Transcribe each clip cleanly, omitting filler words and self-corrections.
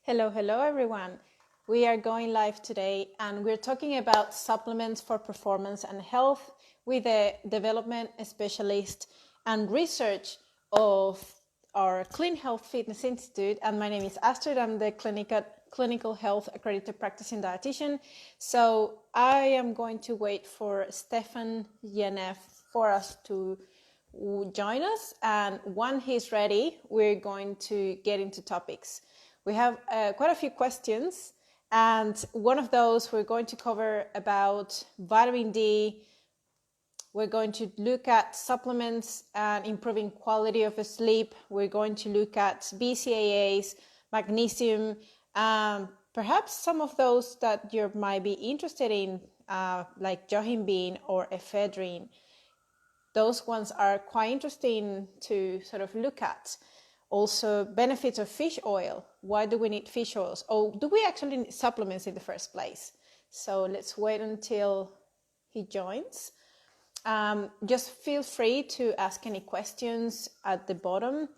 Hello, hello everyone. We are going live today and we're talking about supplements for performance and health with a development specialist and research of our Clean Health Fitness Institute. And my name is Astrid. I'm the clinical health accredited practicing dietitian. So I am going to wait for Stefan Yenef for us to join us. And when he's ready, we're going to get into topics. We have quite a few questions, and one of those we're going to cover about vitamin D. We're going to look at supplements and improving quality of sleep. We're going to look at BCAAs, magnesium, perhaps some of those that you might be interested in, like johimbine or ephedrine. Those ones are quite interesting to sort of look at. Also, benefits of fish oil. Why do we need fish oils? Or do we actually need supplements in the first place? So let's wait until he joins. Just feel free to ask any questions at the bottom.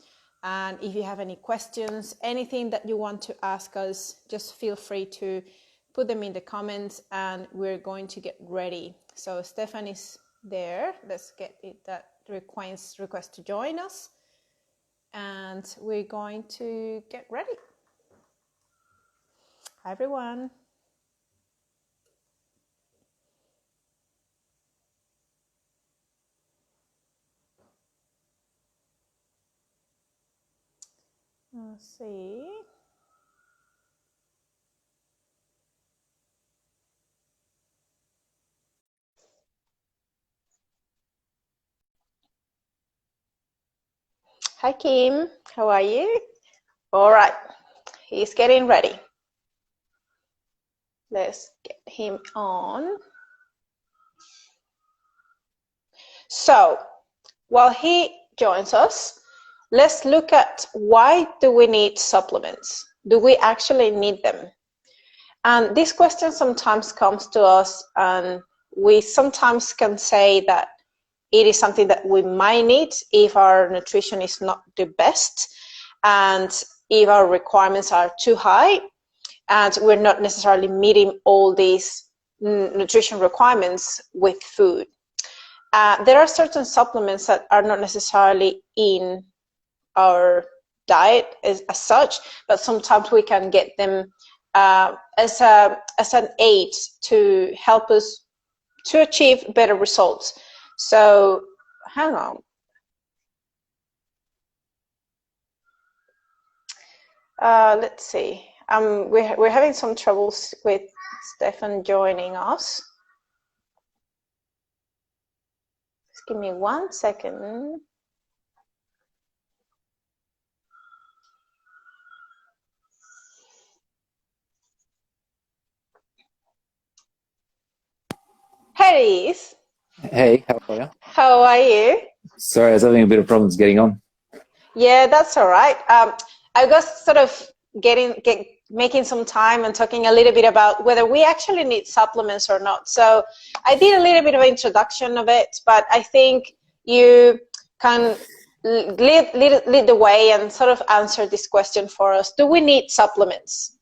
And if you have any questions, anything that you want to ask us, just feel free to put them in the comments and we're going to get ready. So Stefan is there. Let's get it that request to join us. And we're going to get ready. Hi, everyone. Let's see. Hi, Kim. How are you? All right. He's getting ready. Let's get him on. So, while he joins us, let's look at why do we need supplements? Do we actually need them? And this question sometimes comes to us, and we sometimes can say that it is something that we might need if our nutrition is not the best and if our requirements are too high and we're not necessarily meeting all these nutrition requirements with food. There are certain supplements that are not necessarily in our diet as such, but sometimes we can get them as an aid to help us to achieve better results. So, hang on. Let's see. We're having some troubles with Stefan joining us. Just give me 1 second. Hey, it is. Hey, how are you? How are you? Sorry, I was having a bit of problems getting on. Yeah, that's all right. I was sort of making some time and talking a little bit about whether we actually need supplements or not. So I did a little bit of an introduction of it, but I think you can lead the way and sort of answer this question for us. Do we need supplements?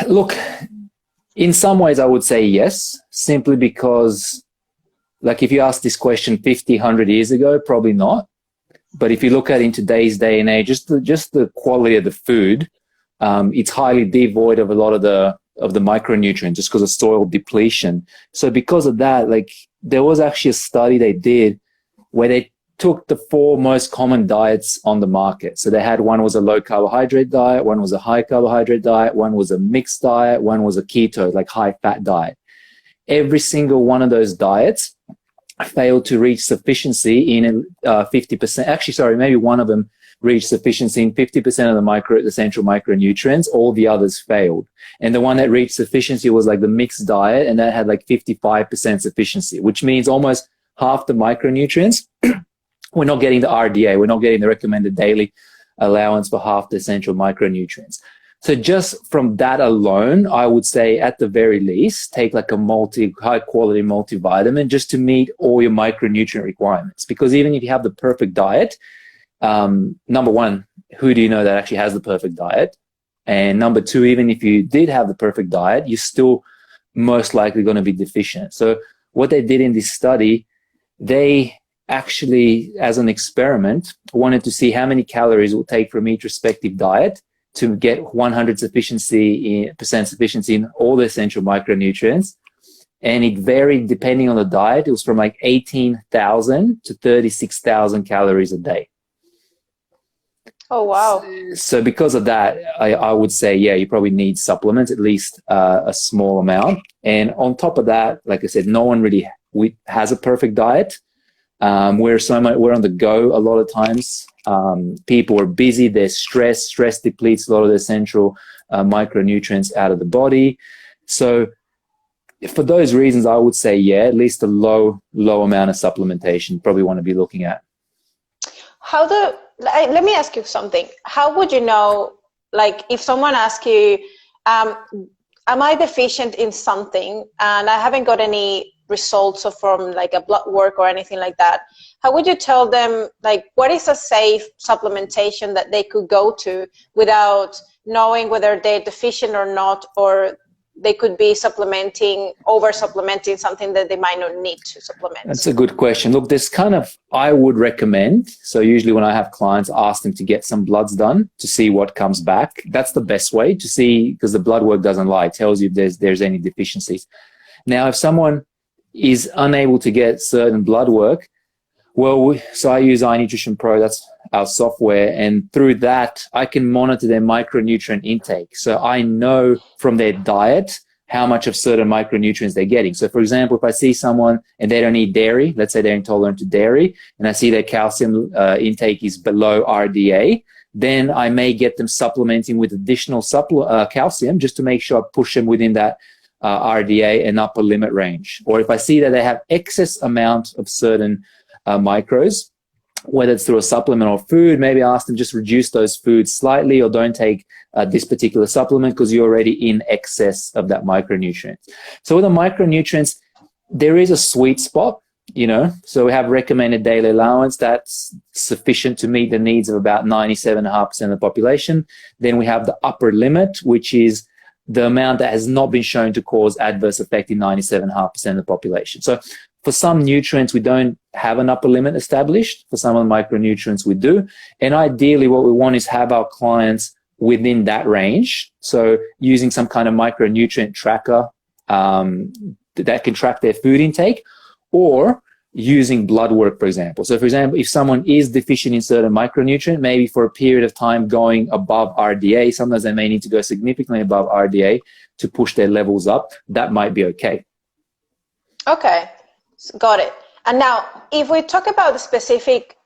Look, in some ways I would say yes, simply because, like, if you asked this question 50, 100 years ago, probably not. But if you look at it in today's day and age, just the quality of the food, it's highly devoid of a lot of the micronutrients just because of soil depletion. So because of that, like, there was actually a study they did where they took the 4 most common diets on the market. So they had, one was a low carbohydrate diet, one was a high carbohydrate diet, one was a mixed diet, one was a keto, like high fat diet. Every single one of those diets failed to reach sufficiency in 50%. Actually, sorry, maybe one of them reached sufficiency in 50% of the essential micronutrients. All the others failed. And the one that reached sufficiency was like the mixed diet, and that had like 55% sufficiency, which means almost half the micronutrients. We're not getting the RDA. We're not getting the recommended daily allowance for half the essential micronutrients. So just from that alone, I would say at the very least, take like a high quality multivitamin just to meet all your micronutrient requirements. Because even if you have the perfect diet, number one, who do you know that actually has the perfect diet? And number two, even if you did have the perfect diet, you're still most likely going to be deficient. So what they did in this study, they actually, as an experiment, wanted to see how many calories it would take from each respective diet to get 100% sufficiency in all the essential micronutrients. And it varied depending on the diet. It was from like 18,000 to 36,000 calories a day. Oh, wow. So because of that, I would say, yeah, you probably need supplements, at least a small amount. And on top of that, like I said, no one really has a perfect diet. We're on the go a lot of times. People are busy, they're stressed. Stress depletes a lot of the essential micronutrients out of the body. So for those reasons, I would say, yeah, at least a low amount of supplementation probably want to be looking at. Let me ask you something. How would you know, like if someone asks you, am I deficient in something and I haven't got any results from like a blood work or anything like that, how would you tell them, like, what is a safe supplementation that they could go to without knowing whether they're deficient or not, or they could be over supplementing something that they might not need to supplement? That's a good question. Look, this I would recommend. So usually when I have clients, ask them to get some bloods done to see what comes back. That's the best way to see, because the blood work doesn't lie. It tells you if there's any deficiencies. Now, if someone is unable to get certain blood work, so I use iNutrition Pro, that's our software, and through that, I can monitor their micronutrient intake. So I know from their diet how much of certain micronutrients they're getting. So for example, if I see someone and they don't eat dairy, let's say they're intolerant to dairy, and I see their calcium intake is below RDA, then I may get them supplementing with additional calcium just to make sure I push them within that RDA and upper limit range. Or if I see that they have excess amount of certain micros, whether it's through a supplement or food, maybe ask them just reduce those foods slightly, or don't take this particular supplement because you're already in excess of that micronutrient. So with the micronutrients, there is a sweet spot, so we have recommended daily allowance that's sufficient to meet the needs of about 97.5% of the population. Then we have the upper limit, which is the amount that has not been shown to cause adverse effect in 97.5% of the population. So for some nutrients, we don't have an upper limit established. For some of the micronutrients, we do. And ideally, what we want is have our clients within that range. So using some kind of micronutrient tracker that can track their food intake, or using blood work, for example. So for example, if someone is deficient in certain micronutrient, maybe for a period of time going above RDA, sometimes they may need to go significantly above RDA to push their levels up. That might be okay. Okay. Got it. And now, if we talk about the specific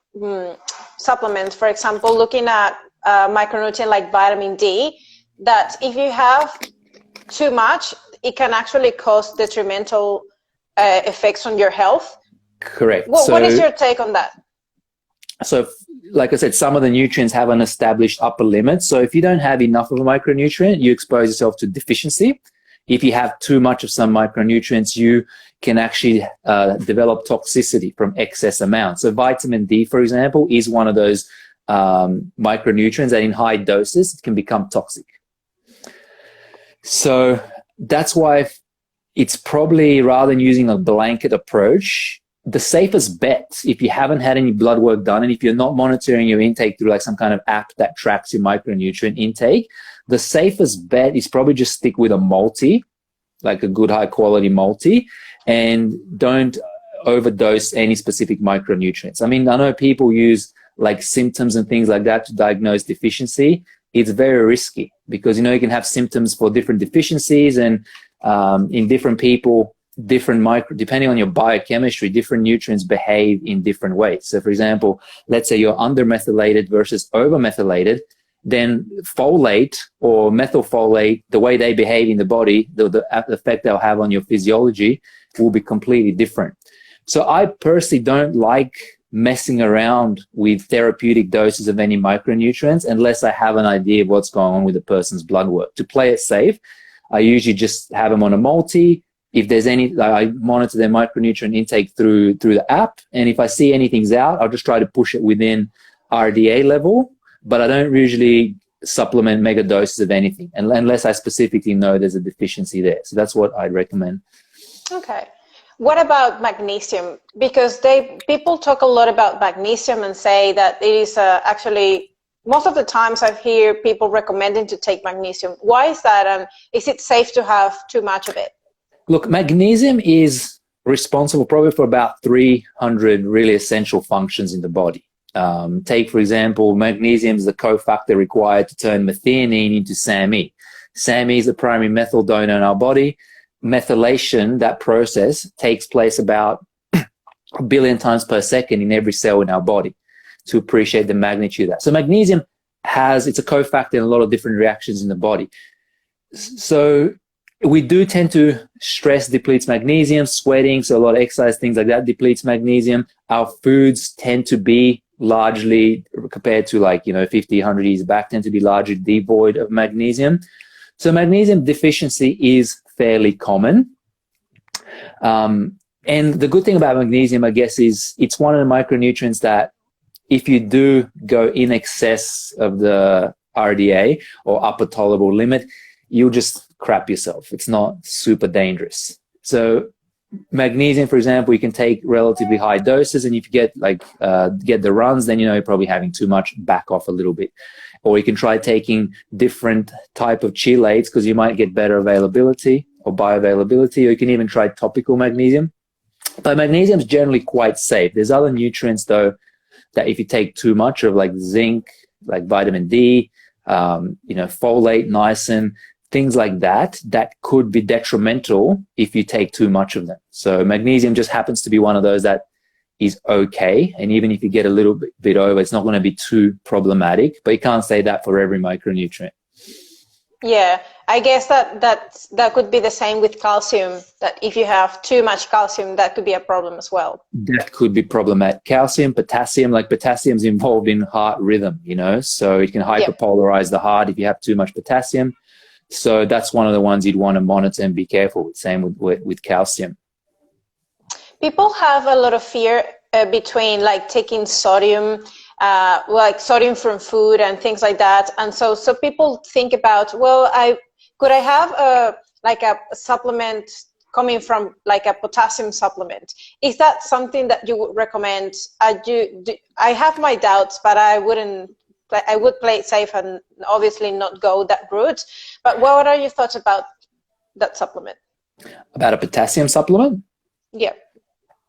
supplements, for example, looking at micronutrient like vitamin D, that if you have too much, it can actually cause detrimental effects on your health. Correct. What is your take on that? So, like I said, some of the nutrients have an established upper limit. So if you don't have enough of a micronutrient, you expose yourself to deficiency. If you have too much of some micronutrients, you can actually develop toxicity from excess amounts. So vitamin D, for example, is one of those micronutrients that in high doses can become toxic. So that's why it's probably, rather than using a blanket approach, the safest bet, if you haven't had any blood work done and if you're not monitoring your intake through like some kind of app that tracks your micronutrient intake, the safest bet is probably just stick with a multi, like a good high quality multi, and don't overdose any specific micronutrients. I mean, I know people use like symptoms and things like that to diagnose deficiency. It's very risky because, you can have symptoms for different deficiencies, and in different people, depending on your biochemistry, different nutrients behave in different ways. So for example, let's say you're undermethylated versus overmethylated, then folate or methylfolate, the way they behave in the body, the effect they'll have on your physiology will be completely different. So I personally don't like messing around with therapeutic doses of any micronutrients unless I have an idea of what's going on with the person's blood work. To play it safe, I usually just have them on a multi. If there's any, I monitor their micronutrient intake through the app. And if I see anything's out, I'll just try to push it within RDA level. But I don't usually supplement mega doses of anything, unless I specifically know there's a deficiency there. So that's what I'd recommend. Okay. What about magnesium? Because people talk a lot about magnesium and say that it is actually, most of the times I hear people recommending to take magnesium. Why is that? And is it safe to have too much of it? Look, magnesium is responsible probably for about 300 really essential functions in the body. Take, for example, magnesium is the cofactor required to turn methionine into SAMe. SAMe is the primary methyl donor in our body. Methylation, that process, takes place about 1 billion times per second in every cell in our body, to appreciate the magnitude of that. So magnesium it's a cofactor in a lot of different reactions in the body. So we do tend to stress depletes magnesium, sweating, so a lot of exercise, things like that depletes magnesium. Our foods tend to be largely, compared to 50, 100 years back, tend to be largely devoid of magnesium. So magnesium deficiency is fairly common. And the good thing about magnesium, I guess, is it's one of the micronutrients that if you do go in excess of the RDA or upper tolerable limit, you'll just crap yourself. It's not super dangerous. So magnesium, for example, you can take relatively high doses, and if you get the runs, then you're probably having too much, back off a little bit. Or you can try taking different type of chelates, because you might get better availability or bioavailability, or you can even try topical magnesium. But magnesium is generally quite safe. There's other nutrients, though, that if you take too much of, like zinc, like vitamin D, folate, niacin, things like that, that could be detrimental if you take too much of them. So magnesium just happens to be one of those that is okay. And even if you get a little bit over, it's not going to be too problematic, but you can't say that for every micronutrient. Yeah, I guess that could be the same with calcium, that if you have too much calcium, that could be a problem as well. That could be problematic. Calcium, potassium, potassium's involved in heart rhythm, so it can hyperpolarize the heart if you have too much potassium. So that's one of the ones you'd want to monitor and be careful with. Same with calcium. People have a lot of fear between taking sodium, sodium from food and things like that. And so people think about, could I have a supplement coming from a potassium supplement? Is that something that you would recommend? I have my doubts, but I would play it safe and obviously not go that route. But what are your thoughts about that supplement? About a potassium supplement? Yeah.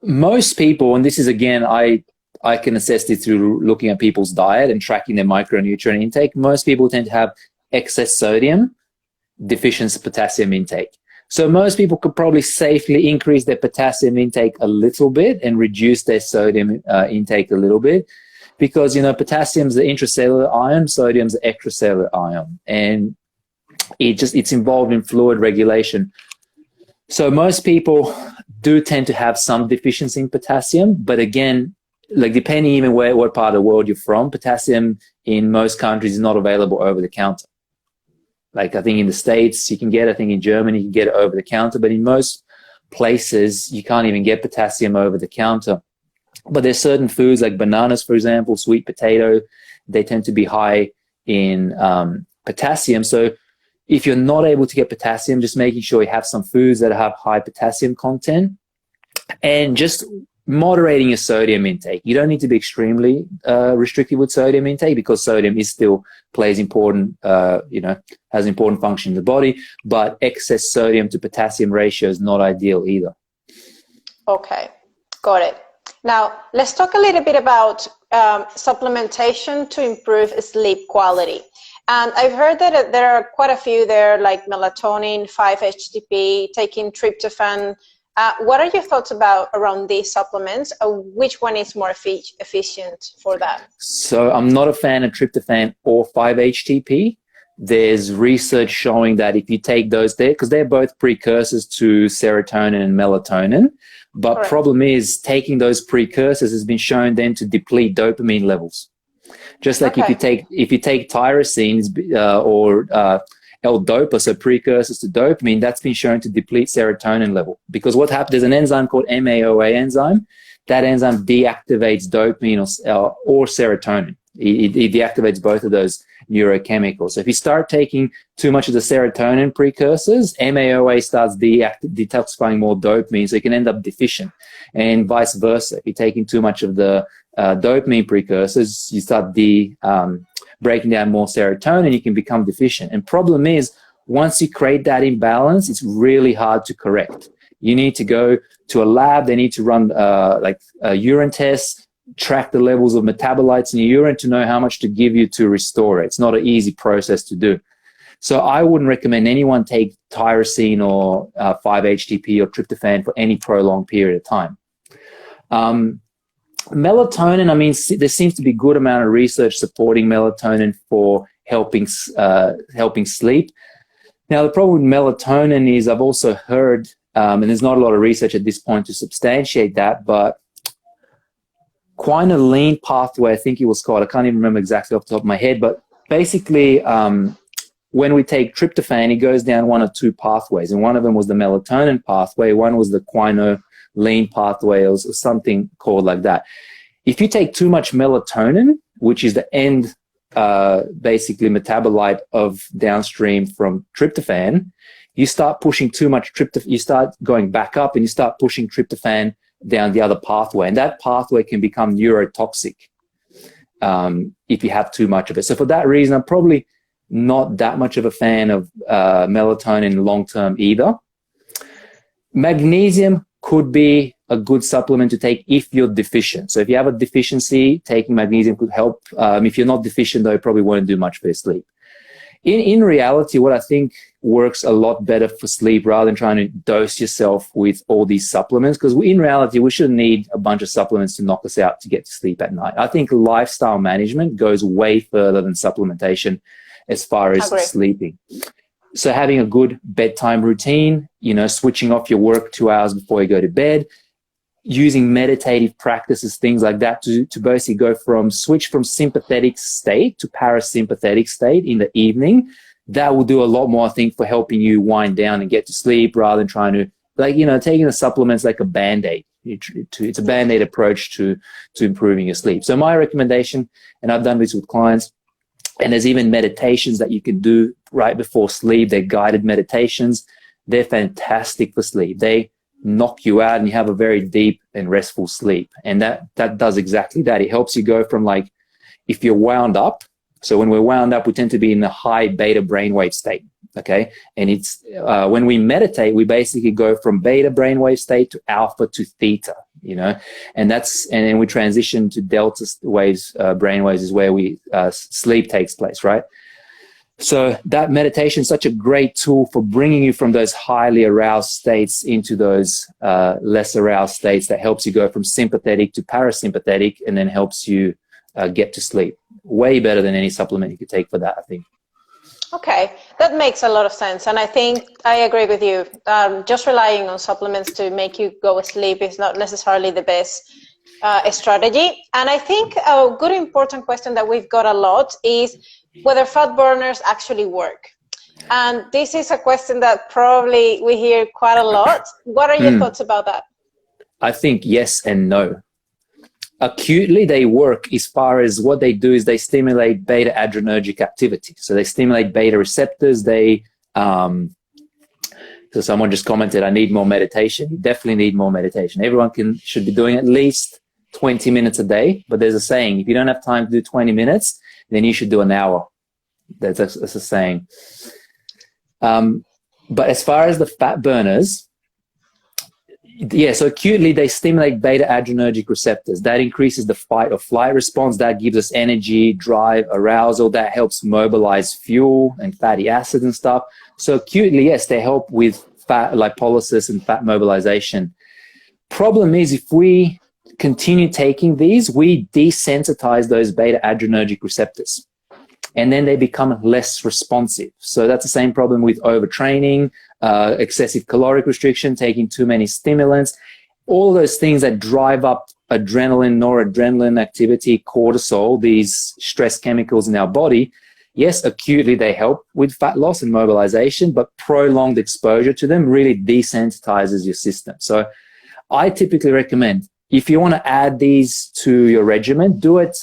Most people, and this is again, I can assess this through looking at people's diet and tracking their micronutrient intake. Most people tend to have excess sodium, deficient potassium intake. So most people could probably safely increase their potassium intake a little bit and reduce their sodium intake a little bit. Because, potassium is the intracellular ion, sodium is the extracellular ion, and it's involved in fluid regulation. So most people do tend to have some deficiency in potassium, but again, depending even what part of the world you're from, potassium in most countries is not available over the counter. I think in the States you can get, I think in Germany you can get it over the counter, but in most places you can't even get potassium over the counter. But there's certain foods like bananas, for example, sweet potato, they tend to be high in potassium. So if you're not able to get potassium, just making sure you have some foods that have high potassium content and just moderating your sodium intake. You don't need to be extremely restrictive with sodium intake, because sodium is still plays important, has an important function in the body, but excess sodium to potassium ratio is not ideal either. Okay, got it. Now, let's talk a little bit about supplementation to improve sleep quality. And I've heard that there are quite a few there, like melatonin, 5-HTP, taking tryptophan. What are your thoughts around these supplements? Which one is more efficient for that? So I'm not a fan of tryptophan or 5-HTP. There's research showing that if you take those there, because they're both precursors to serotonin and melatonin, but right. Problem is taking those precursors has been shown then to deplete dopamine levels. Just like if you take tyrosine or L-DOPA, so precursors to dopamine, that's been shown to deplete serotonin level. Because what happens, there's an enzyme called MAOA enzyme. That enzyme deactivates dopamine or serotonin. It deactivates both of those neurochemicals. So if you start taking too much of the serotonin precursors, MAOA starts detoxifying more dopamine, so you can end up deficient, and vice versa. If you're taking too much of the dopamine precursors, you start breaking down more serotonin, you can become deficient. And problem is, once you create that imbalance, it's really hard to correct. You need to go to a lab, they need to run urine tests, track the levels of metabolites in your urine to know how much to give you to restore it. It's not an easy process to do. So I wouldn't recommend anyone take tyrosine or 5-HTP or tryptophan for any prolonged period of time. Melatonin, I mean, there seems to be a good amount of research supporting melatonin for helping sleep. Now, the problem with melatonin is I've also heard, and there's not a lot of research at this point to substantiate that, but quinoline pathway, I think it was called, I can't even remember exactly off the top of my head, but basically when we take tryptophan, it goes down one or two pathways, and one of them was the melatonin pathway, one was the quinoline pathway, or something called like that. If you take too much melatonin, which is the end basically metabolite of downstream from tryptophan, you start pushing too much tryptophan, you start going back up and you start pushing tryptophan down the other pathway, and that pathway can become neurotoxic if you have too much of it. So for that reason, I'm probably not that much of a fan of melatonin long-term either. Magnesium could be a good supplement to take if you're deficient. So if you have a deficiency, taking magnesium could help. If you're not deficient, though, it probably won't do much for your sleep. In reality, what I think works a lot better for sleep, rather than trying to dose yourself with all these supplements, because in reality, we shouldn't need a bunch of supplements to knock us out to get to sleep at night. I think lifestyle management goes way further than supplementation as far as sleeping. So having a good bedtime routine, switching off your work 2 hours before you go to bed, using meditative practices, things like that, to basically switch from sympathetic state to parasympathetic state in the evening. That will do a lot more, I think, for helping you wind down and get to sleep, rather than trying to, taking the supplements like a Band-Aid. It's a Band-Aid approach to improving your sleep. So my recommendation, and I've done this with clients, and there's even meditations that you can do right before sleep. They're guided meditations. They're fantastic for sleep. They knock you out and you have a very deep and restful sleep. And that does exactly that. It helps you go from, if you're wound up. So when we're wound up, we tend to be in a high beta brainwave state. Okay. And it's, when we meditate, we basically go from beta brainwave state to alpha to theta, and then we transition to delta waves, brainwaves is where sleep takes place. Right. So that meditation is such a great tool for bringing you from those highly aroused states into those less aroused states, that helps you go from sympathetic to parasympathetic, and then helps you get to sleep. Way better than any supplement you could take for that, I think. Okay, that makes a lot of sense. And I think I agree with you. Just relying on supplements to make you go to sleep is not necessarily the best strategy. And I think a good important question that we've got a lot is whether fat burners actually work. And this is a question that probably we hear quite a lot. What are your thoughts about that? I think yes and no. Acutely, they work as far as what they do is they stimulate beta adrenergic activity. So they stimulate beta receptors. So someone just commented, I need more meditation. You definitely need more meditation. Everyone should be doing at least 20 minutes a day. But there's a saying, if you don't have time to do 20 minutes, then you should do an hour. That's a saying. But as far as the fat burners, so acutely they stimulate beta adrenergic receptors. That increases the fight or flight response. That gives us energy, drive, arousal. That helps mobilize fuel and fatty acids and stuff. So acutely, yes, they help with fat lipolysis and fat mobilization. Problem is, if we continue taking these, we desensitize those beta adrenergic receptors, and then they become less responsive. So that's the same problem with overtraining, excessive caloric restriction, taking too many stimulants, all those things that drive up adrenaline, noradrenaline activity, cortisol, these stress chemicals in our body. Yes, acutely they help with fat loss and mobilization, but prolonged exposure to them really desensitizes your system. So I typically recommend, if you want to add these to your regimen, do it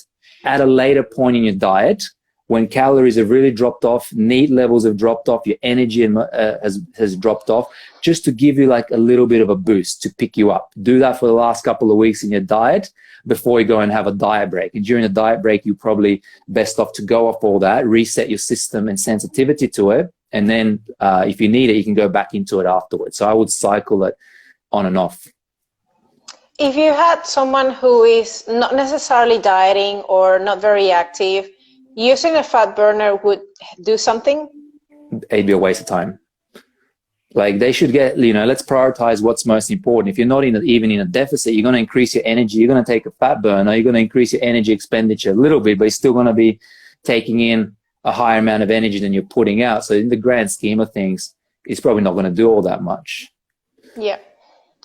at a later point in your diet, when calories have really dropped off, NEAT levels have dropped off, your energy has dropped off, just to give you like a little bit of a boost to pick you up. Do that for the last couple of weeks in your diet before you go and have a diet break. And during the diet break, you're probably best off to go off all that, reset your system and sensitivity to it. And then if you need it, you can go back into it afterwards. So I would cycle it on and off. If you had someone who is not necessarily dieting or not very active, using a fat burner would do something? It'd be a waste of time. Like they should get, let's prioritize what's most important. If you're not even in a deficit, you're going to increase your energy. You're going to take a fat burner. You're going to increase your energy expenditure a little bit, but you're still going to be taking in a higher amount of energy than you're putting out. So in the grand scheme of things, it's probably not going to do all that much. Yeah.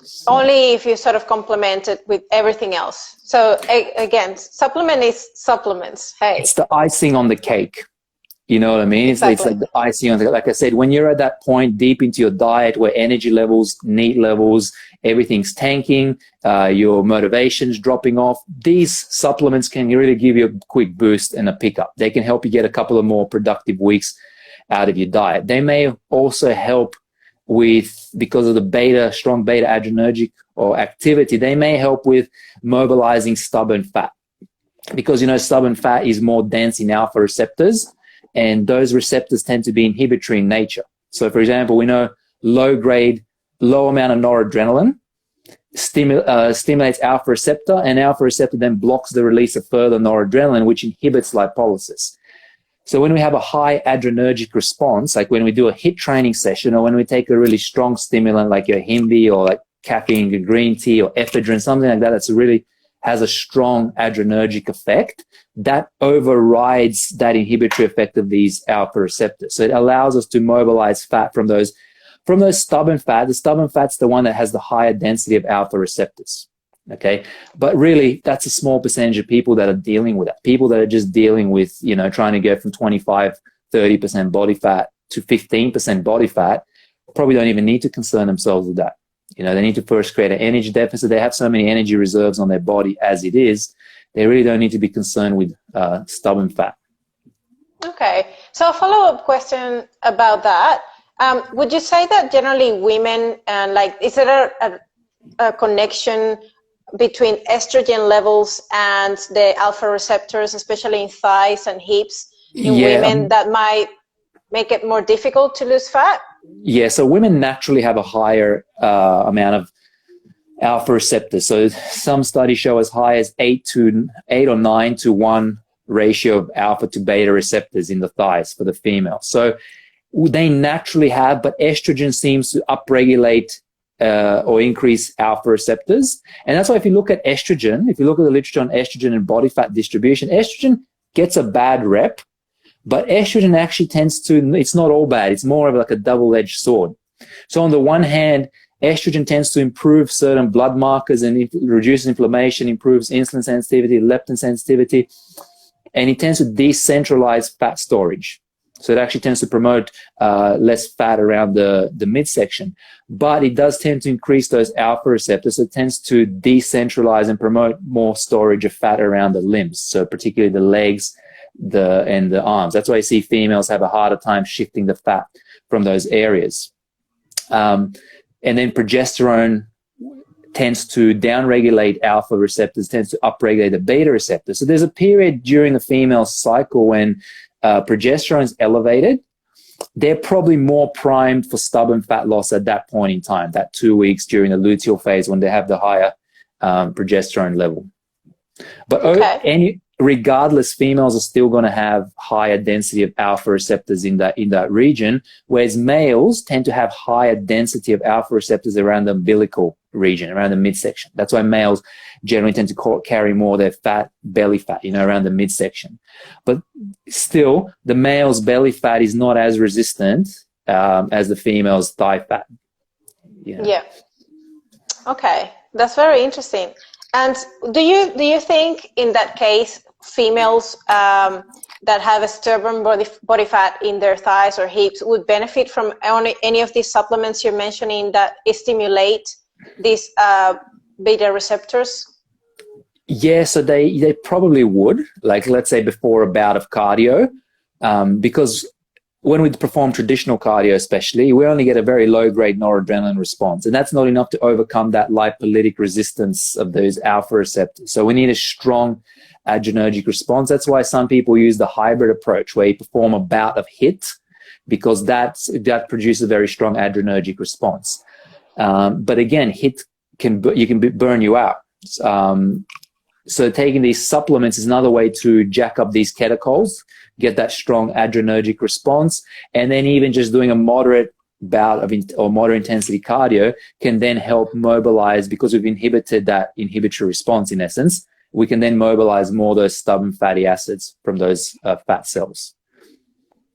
So. Only if you sort of complement it with everything else. So again, supplement is supplements. Hey, it's the icing on the cake. You know what I mean? Exactly. It's like the icing on the, like I said, when you're at that point deep into your diet where energy levels, NEAT levels, everything's tanking, your motivation's dropping off, these supplements can really give you a quick boost and a pickup. They can help you get a couple of more productive weeks out of your diet. They may also help with, because of the strong beta adrenergic or activity, they may help with mobilizing stubborn fat. Because, stubborn fat is more dense in alpha receptors, and those receptors tend to be inhibitory in nature. So, for example, we know low amount of noradrenaline stimulates alpha receptor, and alpha receptor then blocks the release of further noradrenaline, which inhibits lipolysis. So when we have a high adrenergic response, like when we do a HIIT training session, or when we take a really strong stimulant like your Himbi or like caffeine, green tea or ephedrine, something like that, that's really has a strong adrenergic effect, that overrides that inhibitory effect of these alpha receptors. So it allows us to mobilize fat from those stubborn fat. The stubborn fat's the one that has the higher density of alpha receptors. Okay. But really, that's a small percentage of people that are dealing with that. People that are just dealing with, trying to go from 25, 30% body fat to 15% body fat, probably don't even need to concern themselves with that. They need to first create an energy deficit. They have so many energy reserves on their body as it is. They really don't need to be concerned with stubborn fat. Okay. So a follow-up question about that. Would you say that generally women, is there a connection between estrogen levels and the alpha receptors, especially in thighs and hips in women, that might make it more difficult to lose fat? Yeah, so women naturally have a higher amount of alpha receptors. So some studies show as high as 8 or 9 to 1 ratio of alpha to beta receptors in the thighs for the female. So they naturally have, but estrogen seems to upregulate or increase alpha receptors. And that's why if you look at estrogen, if you look at the literature on estrogen and body fat distribution, estrogen gets a bad rep, but estrogen actually tends to, it's not all bad. It's more of like a double-edged sword. So on the one hand, estrogen tends to improve certain blood markers and it reduces inflammation, improves insulin sensitivity, leptin sensitivity, and it tends to decentralize fat storage. So it actually tends to promote less fat around the midsection. But it does tend to increase those alpha receptors. So it tends to decentralize and promote more storage of fat around the limbs. So particularly the legs and the arms. That's why you see females have a harder time shifting the fat from those areas. And then progesterone tends to downregulate alpha receptors, tends to upregulate the beta receptors. So there's a period during the female cycle when progesterone is elevated. They're probably more primed for stubborn fat loss at that point in time, that 2 weeks during the luteal phase when they have the higher progesterone level. But regardless, females are still going to have higher density of alpha receptors in that region, whereas males tend to have higher density of alpha receptors around the umbilical region, around the midsection. That's why males generally tend to carry more of their fat, belly fat, around the midsection. But still, the male's belly fat is not as resistant as the female's thigh fat. Yeah. Okay, that's very interesting. And do you think in that case females that have a stubborn body fat in their thighs or hips would benefit from any of these supplements you're mentioning that stimulate these beta receptors? Yeah, so they probably would, like let's say before a bout of cardio, because when we perform traditional cardio, especially, we only get a very low-grade noradrenaline response, and that's not enough to overcome that lipolytic resistance of those alpha receptors. So we need a strong adrenergic response. That's why some people use the hybrid approach, where you perform a bout of HIIT, because that produces a very strong adrenergic response. But again, HIIT can burn you out. So taking these supplements is another way to jack up these catechols, get that strong adrenergic response, and then even just doing a moderate bout of or moderate intensity cardio can then help mobilize, because we've inhibited that inhibitory response in essence. We can then mobilize more of those stubborn fatty acids from those fat cells.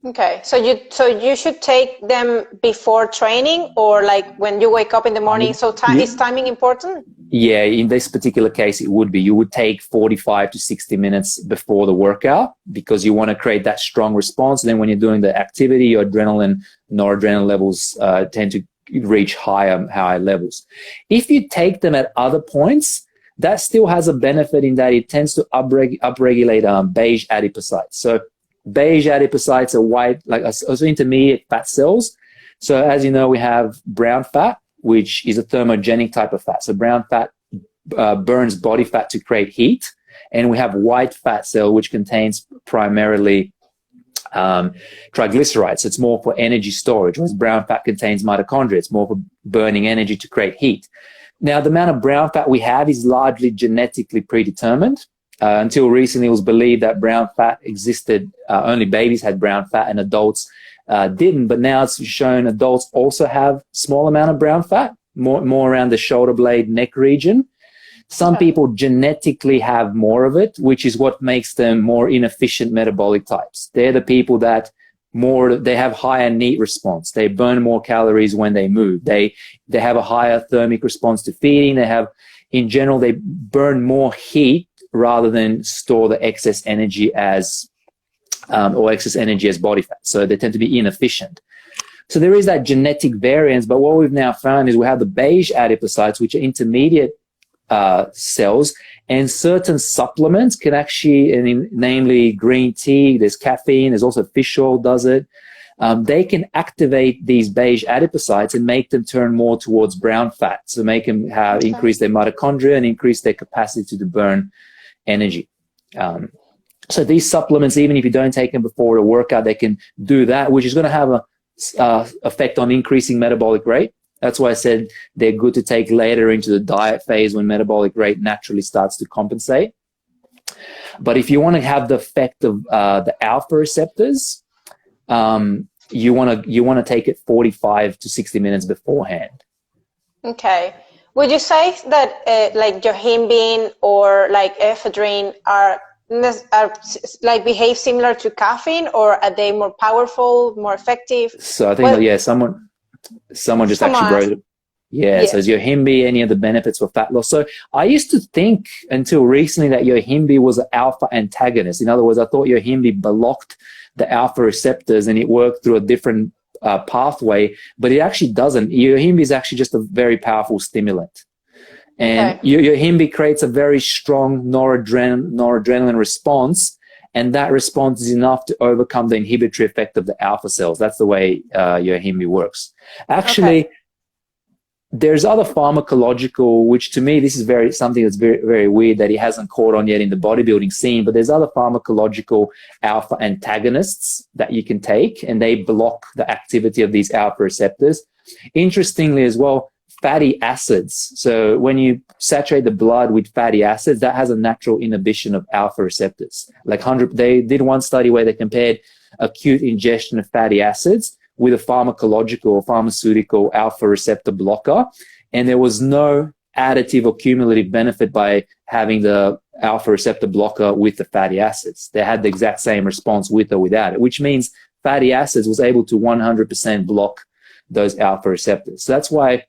Okay, so you should take them before training, or like when you wake up in the morning. So is timing important? Yeah, in this particular case, it would be. You would take 45 to 60 minutes before the workout, because you want to create that strong response. Then when you're doing the activity, your adrenaline, noradrenaline levels tend to reach higher levels. If you take them at other points, that still has a benefit in that it tends to upregulate beige adipocytes. So beige adipocytes are white, like also intermediate fat cells. So as you know, we have brown fat, which is a thermogenic type of fat. So brown fat burns body fat to create heat. And we have white fat cell, which contains primarily triglycerides. So it's more for energy storage, whereas brown fat contains mitochondria. It's more for burning energy to create heat. Now, the amount of brown fat we have is largely genetically predetermined. Until recently, it was believed that brown fat existed, only babies had brown fat and adults didn't. But now it's shown adults also have small amount of brown fat, more around the shoulder blade, neck region. Some people genetically have more of it, which is what makes them more inefficient metabolic types. They're the people that they have higher NEAT response. They burn more calories when they move. They have a higher thermic response to feeding. In general, they burn more heat rather than store the excess energy as body fat. So they tend to be inefficient. So there is that genetic variance, but what we've now found is we have the beige adipocytes, which are intermediate cells, and certain supplements can actually, namely green tea, there's caffeine, there's also fish oil does it. They can activate these beige adipocytes and make them turn more towards brown fat. So make them increase their mitochondria and increase their capacity to burn energy. So these supplements, even if you don't take them before a workout, they can do that, which is going to have a effect on increasing metabolic rate. That's why I said they're good to take later into the diet phase when metabolic rate naturally starts to compensate. But if you want to have the effect of the alpha receptors, you want to take it 45 to 60 minutes beforehand. Okay. Would you say that like yohimbine or like ephedrine are like behave similar to caffeine, or are they more powerful, more effective? So I think someone just actually wrote it. Yeah, so is yohimbine any of the benefits for fat loss? So I used to think until recently that yohimbine was an alpha antagonist. In other words, I thought yohimbine blocked the alpha receptors and it worked through a different pathway, but it actually doesn't. Yohimbine is actually just a very powerful stimulant. And yohimbine creates a very strong noradrenaline response, and that response is enough to overcome the inhibitory effect of the alpha cells. That's the way yohimbine works. Actually, there's other pharmacological, which to me, this is something that's very, very weird that it hasn't caught on yet in the bodybuilding scene, but there's other pharmacological alpha antagonists that you can take, and they block the activity of these alpha receptors. Interestingly as well, fatty acids. So when you saturate the blood with fatty acids, that has a natural inhibition of alpha receptors. They did one study where they compared acute ingestion of fatty acids with a pharmaceutical alpha receptor blocker, and there was no additive or cumulative benefit by having the alpha receptor blocker with the fatty acids. They had the exact same response with or without it, which means fatty acids was able to 100% block those alpha receptors. So that's why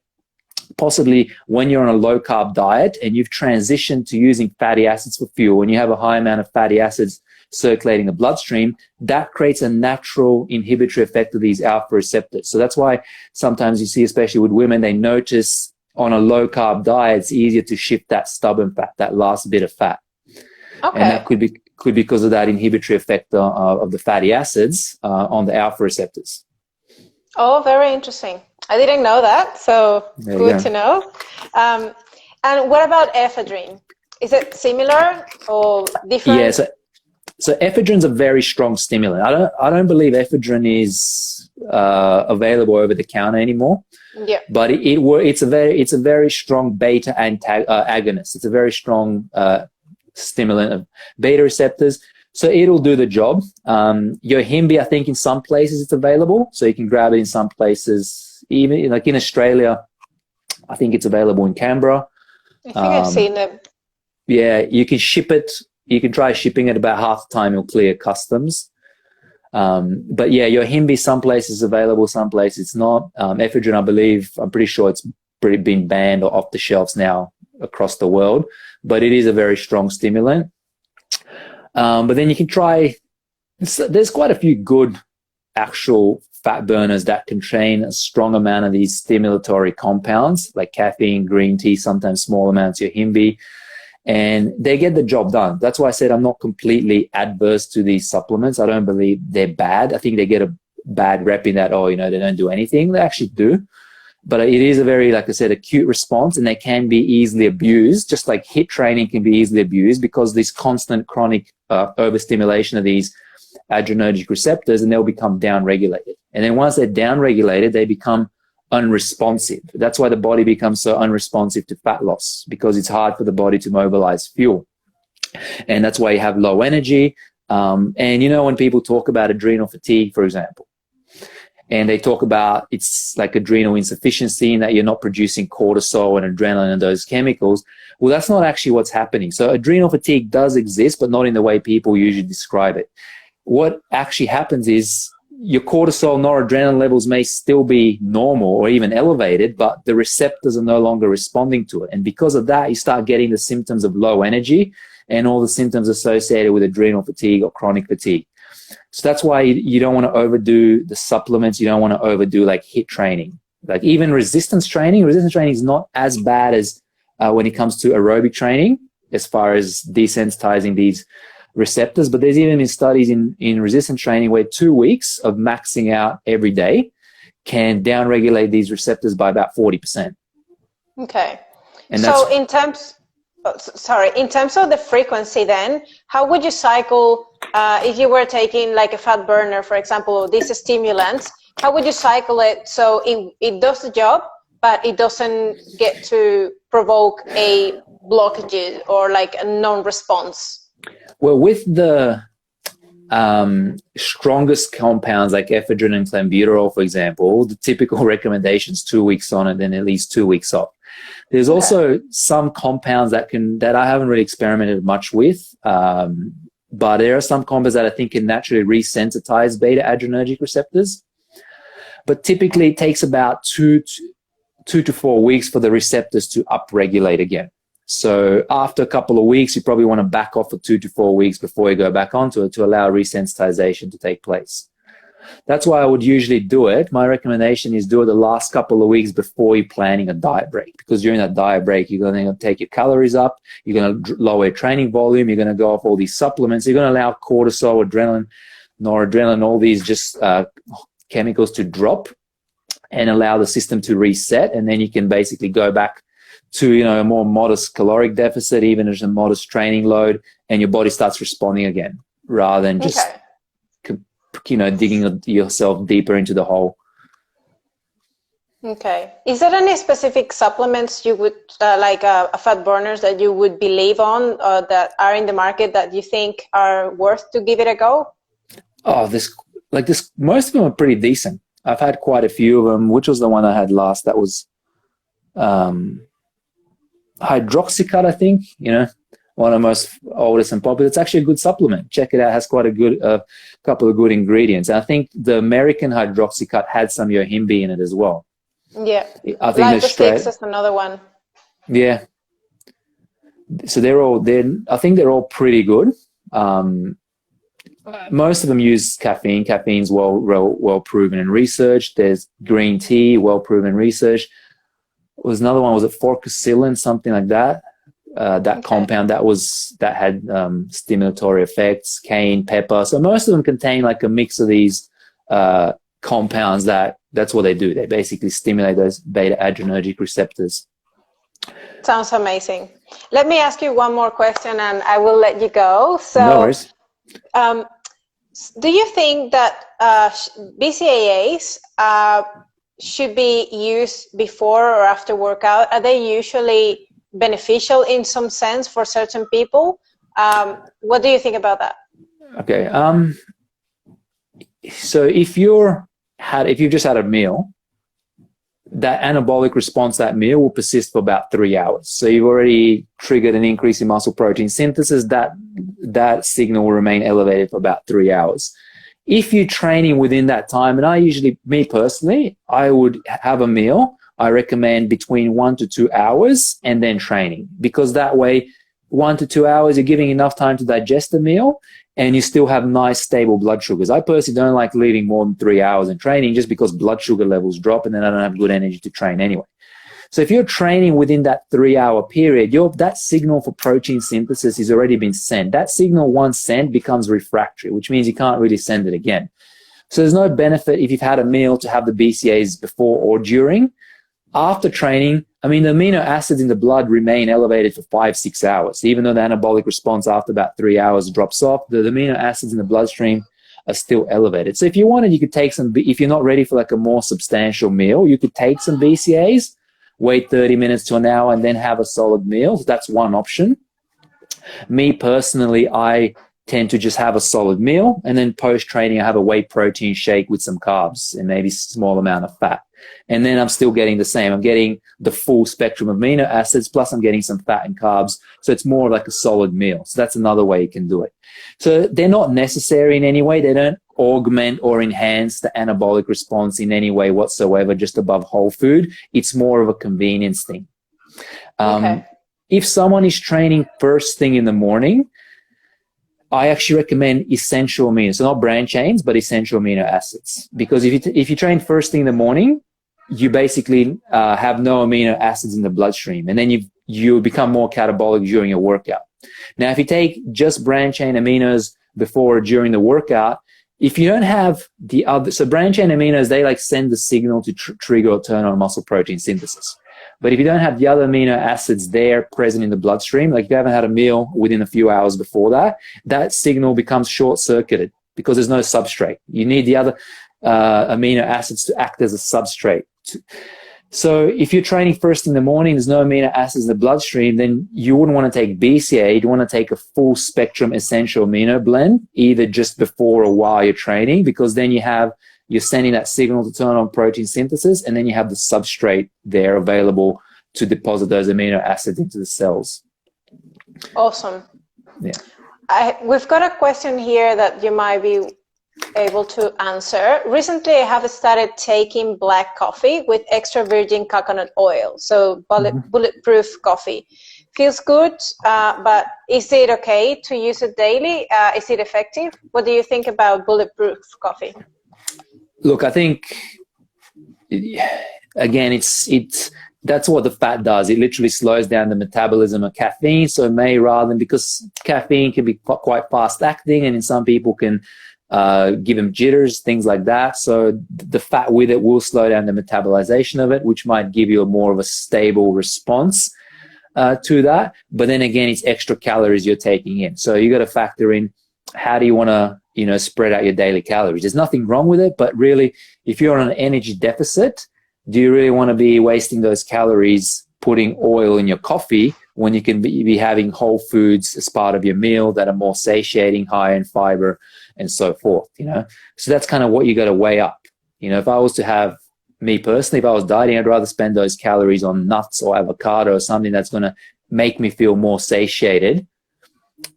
possibly when you're on a low carb diet and you've transitioned to using fatty acids for fuel, and you have a high amount of fatty acids circulating the bloodstream, that creates a natural inhibitory effect of these alpha receptors. So that's why sometimes you see, especially with women, they notice on a low carb diet, it's easier to shift that stubborn fat, that last bit of fat. Okay. And that could be because of that inhibitory effect of the fatty acids on the alpha receptors. Oh, very interesting. I didn't know that, so good to know. And what about ephedrine? Is it similar or different? Yeah, so ephedrine's a very strong stimulant. I don't believe ephedrine is available over the counter anymore. Yeah. But it's a very strong beta agonist. It's a very strong stimulant of beta receptors. So it'll do the job. Yohimbe, I think in some places it's available. So you can grab it in some places, even like in Australia, I think it's available in Canberra. I think I've seen it. Yeah, you can ship it. You can try shipping it about half the time. It'll clear customs. But yeah, Yohimbe, some places available, some places it's not. Ephedrine, I believe, I'm pretty sure it's been banned or off the shelves now across the world. But it is a very strong stimulant. But then you can try, there's quite a few good actual fat burners that contain a strong amount of these stimulatory compounds like caffeine, green tea, sometimes small amounts of Yohimbe, and they get the job done. That's why I said I'm not completely adverse to these supplements. I don't believe they're bad. I think they get a bad rep in that, they don't do anything. They actually do. But it is a very, like I said, acute response, and they can be easily abused, just like HIIT training can be easily abused because this constant chronic overstimulation of these adrenergic receptors, and they'll become downregulated. And then once they're downregulated, they become unresponsive. That's why the body becomes so unresponsive to fat loss, because it's hard for the body to mobilize fuel. And that's why you have low energy. And when people talk about adrenal fatigue, for example, and they talk about it's like adrenal insufficiency and that you're not producing cortisol and adrenaline and those chemicals. Well, that's not actually what's happening. So adrenal fatigue does exist, but not in the way people usually describe it. What actually happens is your cortisol, noradrenaline levels may still be normal or even elevated, but the receptors are no longer responding to it. And because of that, you start getting the symptoms of low energy and all the symptoms associated with adrenal fatigue or chronic fatigue. So that's why you don't want to overdo the supplements. You don't want to overdo like HIIT training. Like even resistance training is not as bad as when it comes to aerobic training as far as desensitizing these receptors. But there's even been studies in resistance training where 2 weeks of maxing out every day can downregulate these receptors by about 40%. Okay. And so in terms of the frequency then, how would you cycle if you were taking like a fat burner, for example, or these stimulants, how would you cycle it so it does the job, but it doesn't get to provoke a blockage or like a non-response? Well, with the strongest compounds like ephedrine and clenbuterol, for example, the typical recommendation is 2 weeks on and then at least 2 weeks off. There's also some compounds that I haven't really experimented much with, but there are some compounds that I think can naturally resensitize beta adrenergic receptors. But typically it takes about 2 to 4 weeks for the receptors to upregulate again. So after a couple of weeks, you probably want to back off for 2 to 4 weeks before you go back onto it to allow resensitization to take place. That's why I would usually do it. My recommendation is do it the last couple of weeks before you're planning a diet break, because during that diet break, you're going to take your calories up, you're going to lower your training volume, you're going to go off all these supplements, you're going to allow cortisol, adrenaline, noradrenaline, all these just chemicals to drop and allow the system to reset. And then you can basically go back to, a more modest caloric deficit, even as a modest training load, and your body starts responding again rather than just, digging yourself deeper into the hole. Okay. Is there any specific supplements you would, like fat burners that you would believe on that are in the market that you think are worth to give it a go? Oh, most of them are pretty decent. I've had quite a few of them. Which was the one I had last? That was hydroxycut, I think, one of the most oldest and popular. It's actually a good supplement. Check it out. It has quite a good couple of good ingredients. And I think the American hydroxycut had some Yohimbe in it as well. Yeah. I think Lactosix is another one. Yeah. So I think they're all pretty good. Most of them use caffeine. Caffeine's well proven in research. There's green tea, well proven research. was another one, was it forcicillin, something like that? That compound that had stimulatory effects, cane, pepper. So most of them contain like a mix of these compounds that's what they do. They basically stimulate those beta adrenergic receptors. Sounds amazing. Let me ask you one more question and I will let you go. So, no worries. Do you think that BCAAs should be used before or after workout? Are they usually beneficial in some sense for certain people? What do you think about that? Okay. So if you've just had a meal, that anabolic response to that meal will persist for about 3 hours. So you've already triggered an increase in muscle protein synthesis. That signal will remain elevated for about 3 hours. If you're training within that time, and me personally, I would have a meal. I recommend between 1 to 2 hours and then training, because that way 1 to 2 hours, you're giving enough time to digest the meal and you still have nice stable blood sugars. I personally don't like leaving more than 3 hours in training, just because blood sugar levels drop and then I don't have good energy to train anyway. So if you're training within that 3 hour period, that signal for protein synthesis has already been sent. That signal once sent becomes refractory, which means you can't really send it again. So there's no benefit if you've had a meal to have the BCAAs before or during. After training, I mean, the amino acids in the blood remain elevated for 5-6 hours. Even though the anabolic response after about 3 hours drops off, the amino acids in the bloodstream are still elevated. So if you wanted, you could take some, if you're not ready for like a more substantial meal, you could take some BCAAs, wait 30 minutes to an hour, and then have a solid meal. So that's one option. Me personally, I tend to just have a solid meal, and then post-training, I have a whey protein shake with some carbs and maybe a small amount of fat. And then I'm still getting the same. I'm getting the full spectrum of amino acids, plus I'm getting some fat and carbs. So it's more like a solid meal. So that's another way you can do it. So they're not necessary in any way. They don't augment or enhance the anabolic response in any way whatsoever, just above whole food. It's more of a convenience thing. If someone is training first thing in the morning, I actually recommend essential amino, so not brand chains, but essential amino acids. Because if you train first thing in the morning, you basically have no amino acids in the bloodstream, and then you become more catabolic during your workout. Now, if you take just brand chain aminos before or during the workout, if you don't have the other, so brand chain aminos, they like send the signal to trigger or turn on muscle protein synthesis. But if you don't have the other amino acids there present in the bloodstream, like if you haven't had a meal within a few hours before that, that signal becomes short-circuited because there's no substrate. You need the other amino acids to act as a substrate. So if you're training first in the morning, there's no amino acids in the bloodstream, then you wouldn't want to take BCA. You'd want to take a full spectrum essential amino blend, either just before or while you're training, because then you're sending that signal to turn on protein synthesis, and then you have the substrate there available to deposit those amino acids into the cells. Awesome. Yeah. We've got a question here that you might be able to answer. Recently, I have started taking black coffee with extra virgin coconut oil, so bulletproof coffee. Feels good, but is it okay to use it daily? Is it effective? What do you think about bulletproof coffee? Look, I think, again, that's what the fat does. It literally slows down the metabolism of caffeine. So it may, because caffeine can be quite fast acting, and in some people can give them jitters, things like that. So the fat with it will slow down the metabolization of it, which might give you more of a stable response to that. But then again, it's extra calories you're taking in. So you got to factor in, how do you want to, spread out your daily calories? There's nothing wrong with it, but really, if you're on an energy deficit, do you really want to be wasting those calories putting oil in your coffee when you can be having whole foods as part of your meal that are more satiating, higher in fiber, and so forth, So that's kind of what you got to weigh up. If I was to have, me personally, if I was dieting, I'd rather spend those calories on nuts or avocado or something that's going to make me feel more satiated,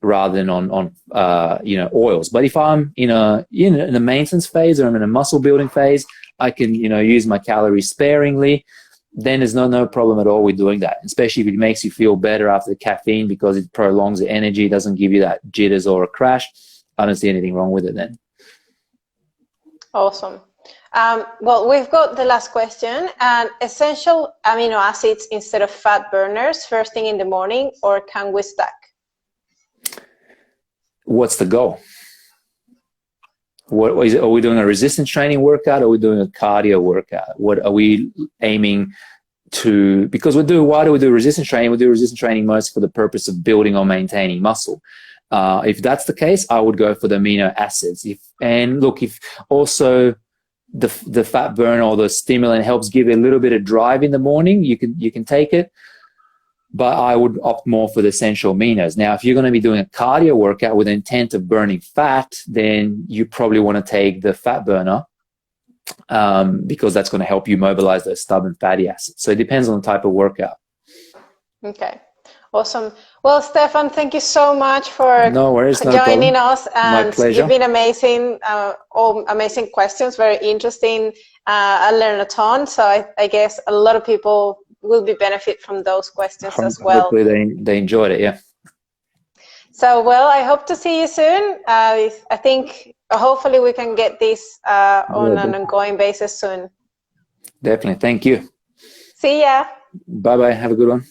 rather than on oils. But if I'm in a maintenance phase, or I'm in a muscle building phase, I can use my calories sparingly. Then there's no problem at all with doing that, especially if it makes you feel better after the caffeine because it prolongs the energy, doesn't give you that jitters or a crash. I don't see anything wrong with it then. Awesome. Well, we've got the last question. And essential amino acids instead of fat burners first thing in the morning, or can we stack? What's the goal? What is it? Are we doing a resistance training workout? Or are we doing a cardio workout? What are we aiming to? Because why do we do resistance training? We do resistance training most for the purpose of building or maintaining muscle. If that's the case, I would go for the amino acids. If also the fat burn or the stimulant helps give it a little bit of drive in the morning, you can take it. But I would opt more for the essential aminos. Now, if you're going to be doing a cardio workout with the intent of burning fat, then you probably want to take the fat burner because that's going to help you mobilize those stubborn fatty acids. So it depends on the type of workout. Okay, awesome. Well, Stefan, thank you so much for joining us. And my pleasure. You've been amazing, all amazing questions, very interesting. I learned a ton. So I guess a lot of people will be benefit from those questions as well. Hopefully they enjoyed it, yeah. So, well, I hope to see you soon. I think hopefully we can get this on an ongoing basis soon. Definitely. Thank you. See ya. Bye-bye. Have a good one.